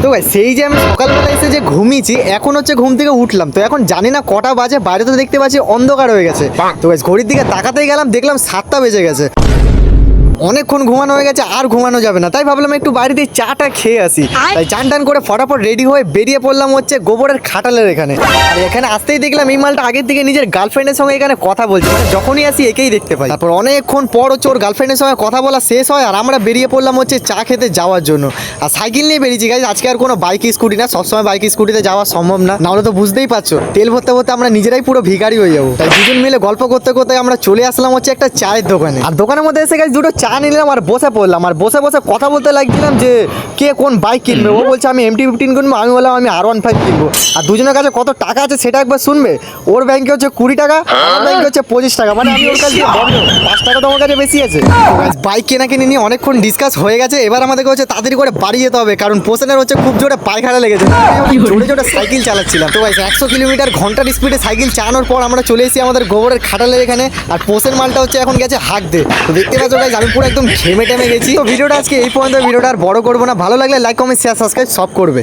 তো ভাই সেই যে আমি সকালবেলা এসে যে ঘুমিয়েছি, এখন হচ্ছে ঘুম থেকে উঠলাম। তো এখন জানি না কটা বাজে, বাইরে তো দেখতে পাচ্ছি অন্ধকার হয়ে গেছে। তো ভাই ঘড়ির দিকে তাকাতেই গেলাম, দেখলাম 7টা বেজে গেছে। অনেকক্ষণ ঘুমানো হয়ে গেছে, আর ঘুমানো যাবে না। তাই ভাবলাম একটু বাইরে দিয়ে চাটা খেয়ে আসি। তাই চান টান করে ফটাফট রেডি হয়ে বেরিয়ে পড়লাম হচ্ছে গোবরের খাটালের এখানে। আর এখানে আসতেই দেখলাম এই মালটা আগের দিকে নিজের গার্লফ্রেন্ডের সঙ্গে এখানে কথা বলছে। মানে যখনই আসি একেই দেখতে পাই। তারপর অনেকক্ষণ পর হচ্ছে ওর গার্লফ্রেন্ডের সঙ্গে কথা বলা শেষ হয়, আর আমরা বেরিয়ে পড়লাম হচ্ছে চা খেতে যাওয়ার জন্য। আর সাইকেল নিয়ে বেরিয়েছি গাইজ, আজকে আর কোনো বাইক স্কুটি না। সবসময় বাইক স্কুটিতে যাওয়া সম্ভব না, নাহলে তো বুঝতেই পারছো তেল ভরতে ভরতে আমরা নিজেরাই পুরো ভিখারি হয়ে যাবো। তাই দুজন মিলে গল্প করতে করতে আমরা চলে আসলাম হচ্ছে একটা চায়ের দোকানে। আর দোকানের মধ্যে এসে গাইজ দুটো চা নিলাম আর বসে পড়লাম। আর বসে বসে কথা বলতে লাগছিলাম যে কে কোন বাইক কিনবে। ও বলছে আমি MT-15 কিনবো, আমি বললাম আমি R15 কিনবো। আর দুজনের কাছে কত টাকা আছে সেটা একবার শুনবে। ওর ব্যাংকে হচ্ছে 20 টাকা, আমার ব্যাংকে হচ্ছে 25 টাকা। মানে আমি ওর কাছে 5 টাকা তো আমার কাছে বেশি আছে। বাইক কেনা কিনে নিয়ে অনেকক্ষণ ডিসকাস হয়ে গেছে। এবার আমাদেরকে হচ্ছে তাড়াতাড়ি করে বাড়ি যেতে হবে, কারণ পোষণের হচ্ছে খুব জোরে পায়খানা লেগেছে। জোরে জোরে সাইকেল চালাচ্ছিলাম। তো ভাই 100 কিলোমিটার ঘন্টার স্পিডে সাইকেল চালানোর পর আমরা চলে এসেছি আমাদের গোবরের খাটালের এখানে। আর পোষের মালটা হচ্ছে এখন গেছে হাঁকতে। তো দেখতে পাচ্ছ গাইজ আমি পুরো একদম ঘেমে টেমে গেছি। তো ভিডিওটা আজকে এই পর্যন্ত। ভিডিওটা আর বড় করবো না, ভালো লাগলে লাইক কমেন্ট শেয়ার সাবস্ক্রাইব সব করবে।